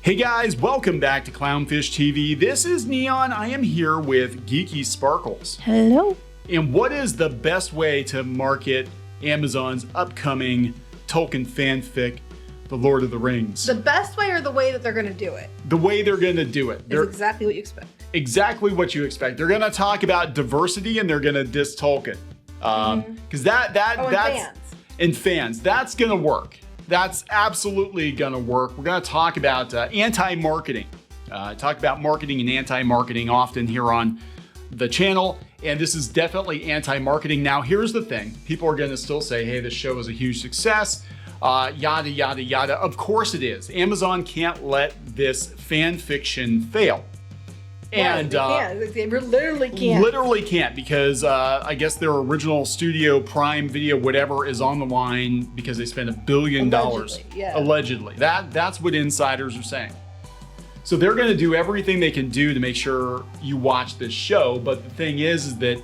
Hey guys, welcome back to Clownfish TV. This is Neon. I am here with Geeky Sparkles. Hello. And what is the best way to market Amazon's upcoming Tolkien fanfic, The Lord of the Rings? The best way or the way that they're going to do it? The way they're going to do it. Is exactly what you expect. Exactly what you expect. They're going to talk about diversity and they're going to diss Tolkien. Because that's... fans. And fans. That's going to work. That's absolutely gonna work. We're gonna talk about anti-marketing. Talk about marketing and anti-marketing often here on the channel. And this is definitely anti-marketing. Now, here's the thing. People are gonna still say, hey, this show is a huge success, yada, yada, yada. Of course it is. Amazon can't let this fan fiction fail. And they literally can't. Literally can't because I guess their original Studio Prime video, whatever, is on the line because they spent $1 billion. Allegedly. That's what insiders are saying. So they're going to do everything they can do to make sure you watch this show. But the thing is that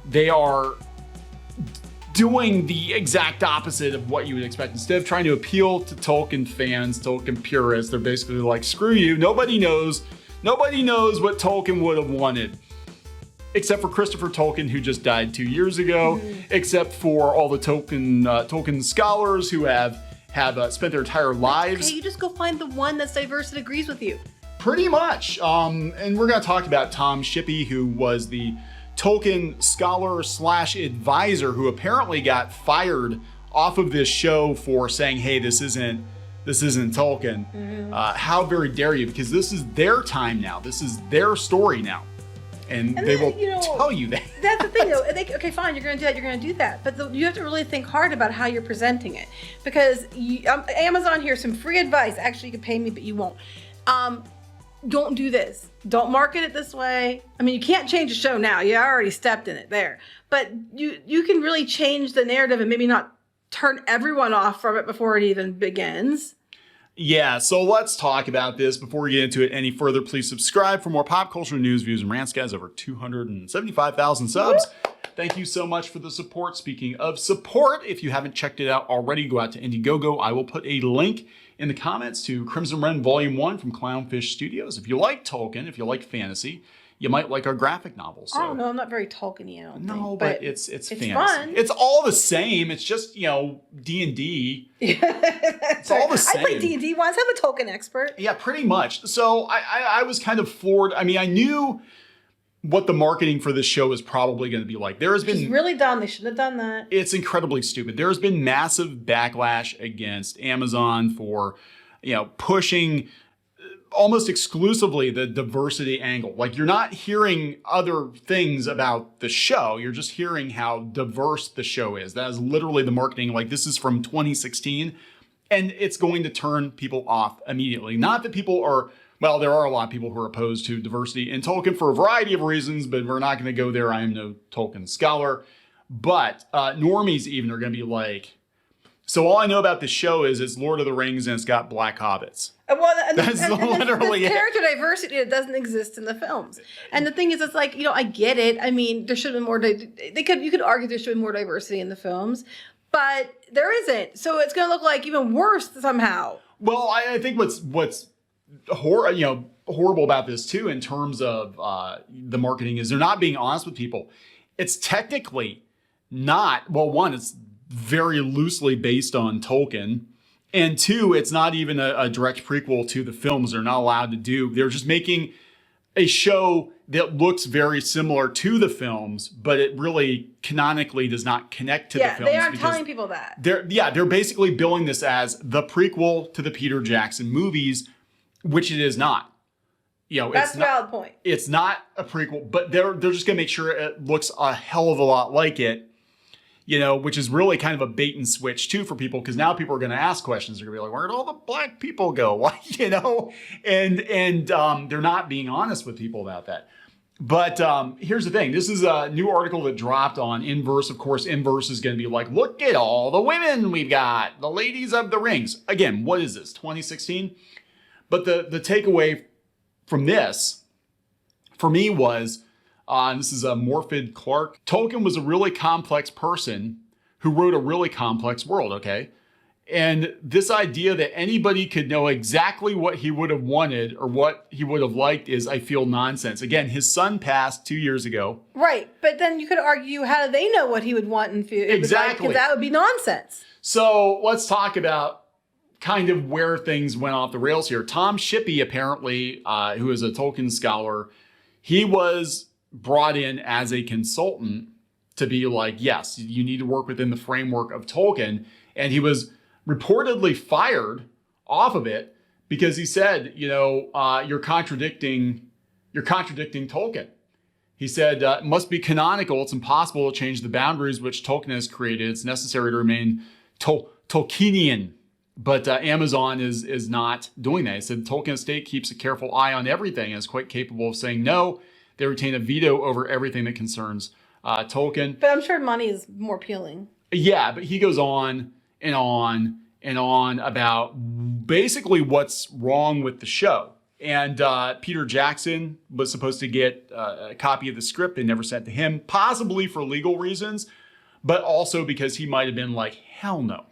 they are doing the exact opposite of what you would expect. Instead of trying to appeal to Tolkien fans, Tolkien purists, they're basically like, screw you. Nobody knows what Tolkien would have wanted, except for Christopher Tolkien, who just died 2 years ago, except for all the Tolkien scholars who have spent their entire lives. Okay, you just go find the one that's diverse and agrees with you. Pretty much. And we're going to talk about Tom Shippey, who was the Tolkien scholar / advisor who apparently got fired off of this show for saying, hey, this isn't Tolkien. How very dare you? Because this is their time now. This is their story now. And they will tell you that. That's the thing, though. Okay, fine, you're going to do that, you're going to do that. But you have to really think hard about how you're presenting it. Because Amazon, here's some free advice. Actually, you can pay me, but you won't. Don't do this. Don't market it this way. I mean, you can't change the show now. You already stepped in it there. But you can really change the narrative and maybe not turn everyone off from it before it even begins. Yeah, so let's talk about this. Before we get into it any further, please subscribe for more pop culture news, views, and rants. Guys, over 275,000 subs. Thank you so much for the support. Speaking of support, if you haven't checked it out already, go out to Indiegogo. I will put a link in the comments to Crimson Wren Volume 1 from Clownfish Studios. If you like Tolkien, if you like fantasy, you might like our graphic novels. So. I don't know. I'm not very Tolkien-y, I don't think. No, but it's fantasy. Fun. It's all the same. It's just, D&D. It's all the same. I played D&D once. I'm a Tolkien expert. Yeah, pretty much. So I was kind of floored. I mean, I knew what the marketing for this show is probably going to be like. There has been... It's really dumb. They shouldn't have done that. It's incredibly stupid. There has been massive backlash against Amazon for, pushing... almost exclusively the diversity angle. Like, you're not hearing other things about the show. You're just hearing how diverse the show is. That is literally the marketing. Like, this is from 2016 and it's going to turn people off immediately. Not that people are, well, there are a lot of people who are opposed to diversity in Tolkien for a variety of reasons, but we're not going to go there. I am no Tolkien scholar, but normies even are going to be like, so all I know about this show is it's Lord of the Rings and it's got black hobbits. Well, That's literally this character diversity that doesn't exist in the films. And the thing is, it's like, I get it. I mean, there should have been more. You could argue there should have been more diversity in the films, but there isn't. So it's going to look like even worse somehow. Well, I think what's horrible about this too, in terms of the marketing, is they're not being honest with people. It's technically not. Well, one, it's very loosely based on Tolkien. And two, it's not even a direct prequel to the films. They're not allowed to do. They're just making a show that looks very similar to the films, but it really canonically does not connect to the films. Yeah, they aren't telling people that. They're basically billing this as the prequel to the Peter Jackson movies, which it is not. That's a valid point. It's not a prequel, but they're just going to make sure it looks a hell of a lot like it. Which is really kind of a bait and switch too for people, because now people are going to ask questions. They're going to be like, where'd all the black people go? Why, and they're not being honest with people about that. But here's the thing. This is a new article that dropped on Inverse. Of course, Inverse is going to be like, look at all the women we've got, the ladies of the rings. Again, what is this, 2016? But the takeaway from this, for me, was... and this is Morfydd Clark. Tolkien was a really complex person who wrote a really complex world, okay? And this idea that anybody could know exactly what he would have wanted or what he would have liked is, I feel, nonsense. Again, his son passed 2 years ago. Right. But then you could argue, how do they know what he would want and feel? Exactly. Because that would be nonsense. So let's talk about kind of where things went off the rails here. Tom Shippey, apparently, who is a Tolkien scholar, he was brought in as a consultant to be like, yes, you need to work within the framework of Tolkien. And he was reportedly fired off of it because he said, you're contradicting Tolkien. He said, it must be canonical. It's impossible to change the boundaries which Tolkien has created. It's necessary to remain Tolkienian. But Amazon is not doing that. He said, Tolkien estate keeps a careful eye on everything and is quite capable of saying no. They retain a veto over everything that concerns Tolkien. But I'm sure money is more appealing. Yeah, but he goes on and on and on about basically what's wrong with the show. And Peter Jackson was supposed to get a copy of the script. They never sent to him, possibly for legal reasons, but also because he might have been like, hell no.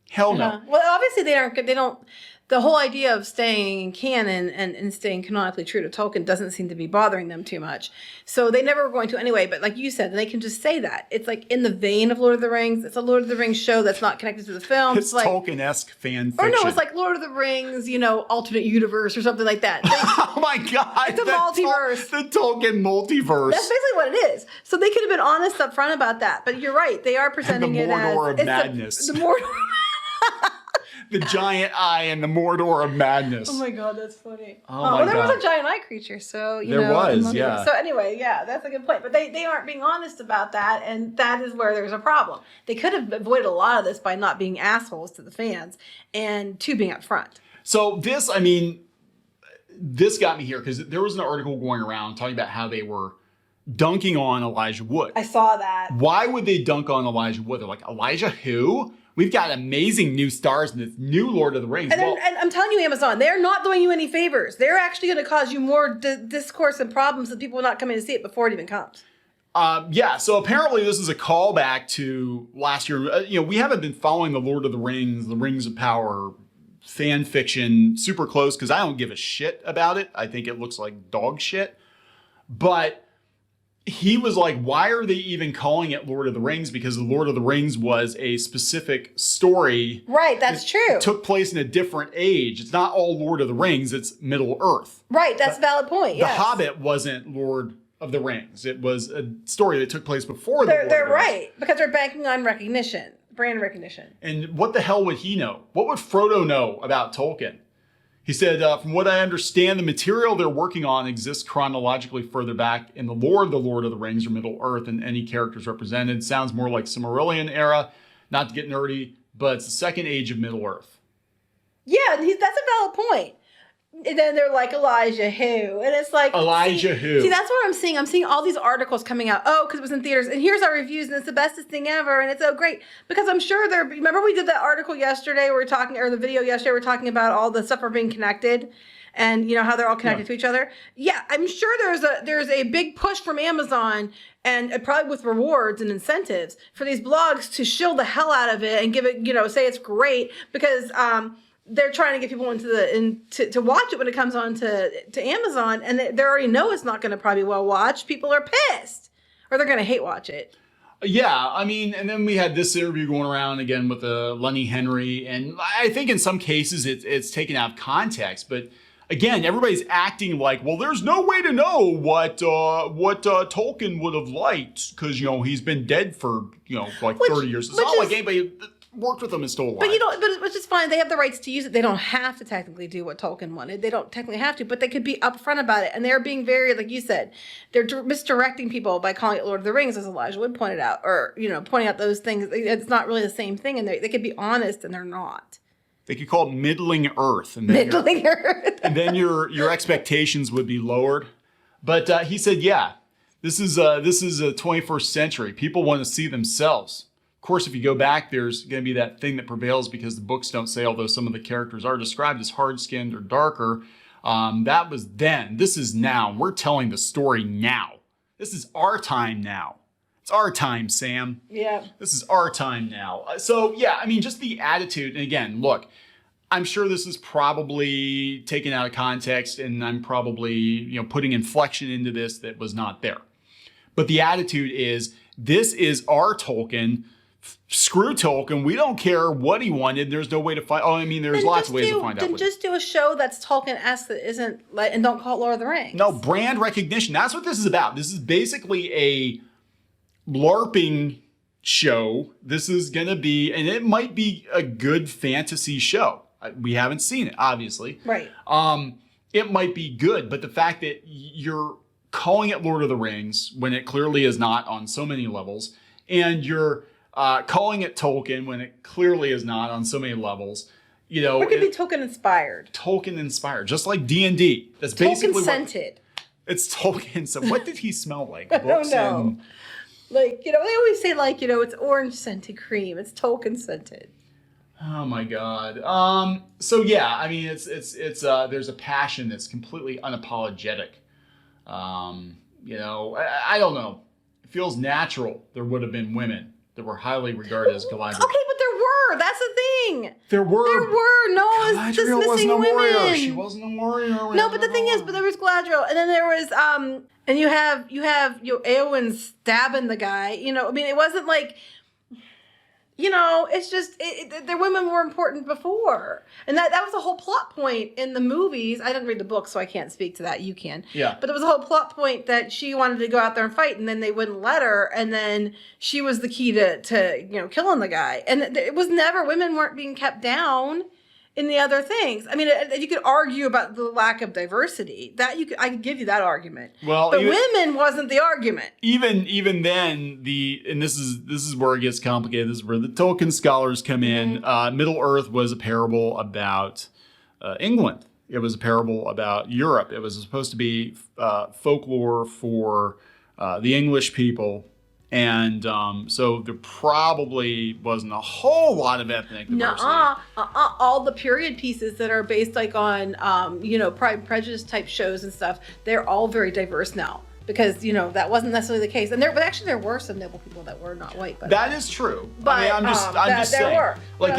Hell no. Well, obviously they don't, the whole idea of staying in canon and staying canonically true to Tolkien doesn't seem to be bothering them too much. So they never were going to anyway, but like you said, they can just say that. It's like in the vein of Lord of the Rings. It's a Lord of the Rings show that's not connected to the film. It's like Tolkien-esque fan fiction. Or no, it's like Lord of the Rings, alternate universe or something like that. Oh my God. It's a multiverse. The Tolkien multiverse. That's basically what it is. So they could have been honest up front about that. But you're right. They are presenting it as... The Mordor of Madness. The Mordor... The giant eye and the Mordor of Madness. Oh my God, that's funny. Oh my God. There was a giant eye creature, so there was, yeah. So anyway, yeah, that's a good point. But they aren't being honest about that, and that is where there's a problem. They could have avoided a lot of this by not being assholes to the fans and being up front. So this got me here because there was an article going around talking about how they were dunking on Elijah Wood. I saw that. Why would they dunk on Elijah Wood? They're like, Elijah who? We've got amazing new stars in this new Lord of the Rings. And I'm telling you, Amazon, they're not doing you any favors. They're actually going to cause you more discourse and problems that people are not coming to see it before it even comes. Yeah, so apparently this is a callback to last year. We haven't been following the Lord of the Rings of Power fan fiction super close because I don't give a shit about it. I think it looks like dog shit. But he was like, why are they even calling it Lord of the Rings? Because the Lord of the Rings was a specific story. Right, that's true. It took place in a different age. It's not all Lord of the Rings, it's Middle Earth. Right, that's a valid point, yes. The Hobbit wasn't Lord of the Rings. It was a story that took place before the Lord of the Rings. They're right, because they're banking on recognition, brand recognition. And what the hell would he know? What would Frodo know about Tolkien? He said, from what I understand, the material they're working on exists chronologically further back in the lore of the Lord of the Rings or Middle Earth, and any characters represented. Sounds more like Silmarillion era, not to get nerdy, but it's the second age of Middle Earth. Yeah, that's a valid point. And then they're like, Elijah who? And it's like... Elijah who? See, that's what I'm seeing. I'm seeing all these articles coming out. Oh, because it was in theaters. And here's our reviews, and it's the bestest thing ever. And it's so great. Because I'm sure remember we did that article yesterday, or the video yesterday, we're talking about all the stuff are being connected. And how they're all connected to each other. Yeah, I'm sure there's a big push from Amazon, and probably with rewards and incentives for these blogs to shill the hell out of it and give it, say it's great, because... they're trying to get people to watch it when it comes on to Amazon, and they already know it's not going to probably well watched. People are pissed, or they're going to hate watch it. Yeah, I mean, and then we had this interview going around again with Lenny Henry, and I think in some cases it's taken out of context, but again, everybody's acting like, well, there's no way to know what Tolkien would have liked because he's been dead for 30 years. It's not like anybody worked with him and still alive. But which is fine. They have the rights to use it. They don't have to technically do what Tolkien wanted. They don't technically have to, but they could be upfront about it. And they're being very, like you said, they're misdirecting people by calling it Lord of the Rings, as Elijah Wood pointed out, or pointing out those things. It's not really the same thing, and they could be honest, and they're not. They could call it Middling Earth, and then and then your expectations would be lowered. But he said, yeah, this is a 21st century. People want to see themselves. Of course, if you go back, there's going to be that thing that prevails because the books don't say, although some of the characters are described as hard-skinned or darker. That was then. This is now. We're telling the story now. This is our time now. It's our time, Sam. Yeah. This is our time now. So yeah, I mean, just the attitude. And again, look, I'm sure this is probably taken out of context, and I'm probably, putting inflection into this that was not there. But the attitude is, this is our Tolkien. Screw Tolkien. We don't care what he wanted. There's no way to find. Oh, I mean, there's lots of ways to find out. Then just do a show that's Tolkien-esque that isn't like, and don't call it Lord of the Rings. No, brand recognition. That's what this is about. This is basically a LARPing show. This is going to be, and it might be a good fantasy show. We haven't seen it, obviously. Right. It might be good, but the fact that you're calling it Lord of the Rings when it clearly is not on so many levels, and you're calling it Tolkien when it clearly is not on so many levels, It could be Tolkien inspired. Tolkien inspired, just like D&D. That's basically Tolkien scented. It's Tolkien. So what did he smell like? I don't know. Like, they always say like, it's orange scented cream. It's Tolkien scented. Oh my God. So yeah, I mean, it's there's a passion that's completely unapologetic. I don't know. It feels natural. There would have been women that were highly regarded as Galadriel. Okay, but there were. That's the thing. There were. No, it's dismissing women. Warrior. She wasn't a warrior. No, but the thing is, there was Galadriel, and then there was and you have Eowyn stabbing the guy. I mean, it wasn't like. It's just, the women were important before. And that was a whole plot point in the movies. I didn't read the book, so I can't speak to that. You can. Yeah. But there was a whole plot point that she wanted to go out there and fight, and then they wouldn't let her. And then she was the key to killing the guy. And it was never, women weren't being kept down in the other things. I mean, you could argue about the lack of diversity. I could give you that argument. Well, but women wasn't the argument. Even then, and this is where it gets complicated. This is where the Tolkien scholars come in. Middle Earth was a parable about England. It was a parable about Europe. It was supposed to be folklore for the English people. And so there probably wasn't a whole lot of ethnic diversity. All the period pieces that are based like on, Pride and Prejudice type shows and stuff, they're all very diverse now. Because, that wasn't necessarily the case. And there were some noble people that were not white. But that is true. But I'm just saying. There were. Like,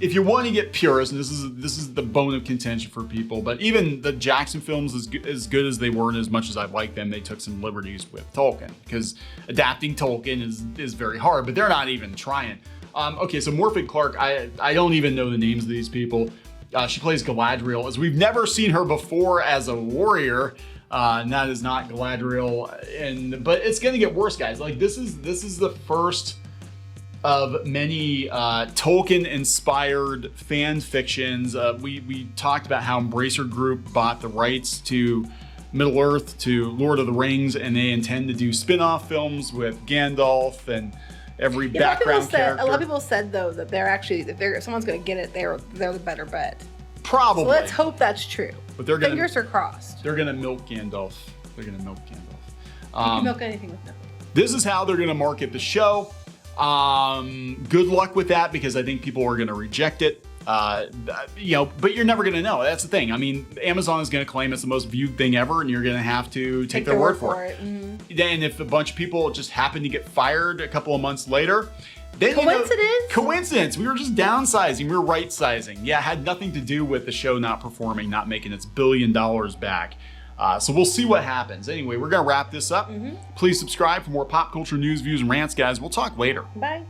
if you want to get purist, and this is the bone of contention for people, but even the Jackson films, as good as they were and as much as I like them, they took some liberties with Tolkien. Because adapting Tolkien is very hard, but they're not even trying. Okay, so Morfydd Clark, I don't even know the names of these people. She plays Galadriel, as we've never seen her before as a warrior. And that is not Galadriel, but it's gonna get worse, guys. Like this is the first of many Tolkien-inspired fan fictions. We talked about how Embracer Group bought the rights to Middle Earth, to Lord of the Rings, and they intend to do spin-off films with Gandalf and every background character. A lot of people said though that if someone's gonna get it, they're the better bet. Probably. So let's hope that's true. But fingers are crossed. They're gonna milk Gandalf. You can milk anything with milk. This is how they're gonna market the show. Good luck with that, because I think people are gonna reject it. But you're never gonna know. That's the thing. I mean, Amazon is gonna claim it's the most viewed thing ever, and you're gonna have to take their word for it. Mm-hmm. And if a bunch of people just happen to get fired a couple of months later, then coincidence. We were just downsizing. We were right sizing. Yeah, it had nothing to do with the show not performing, not making its $1 billion back. So we'll see what happens. Anyway, we're gonna wrap this up. Please subscribe for more pop culture news, views, and rants, guys. We'll talk later. Bye.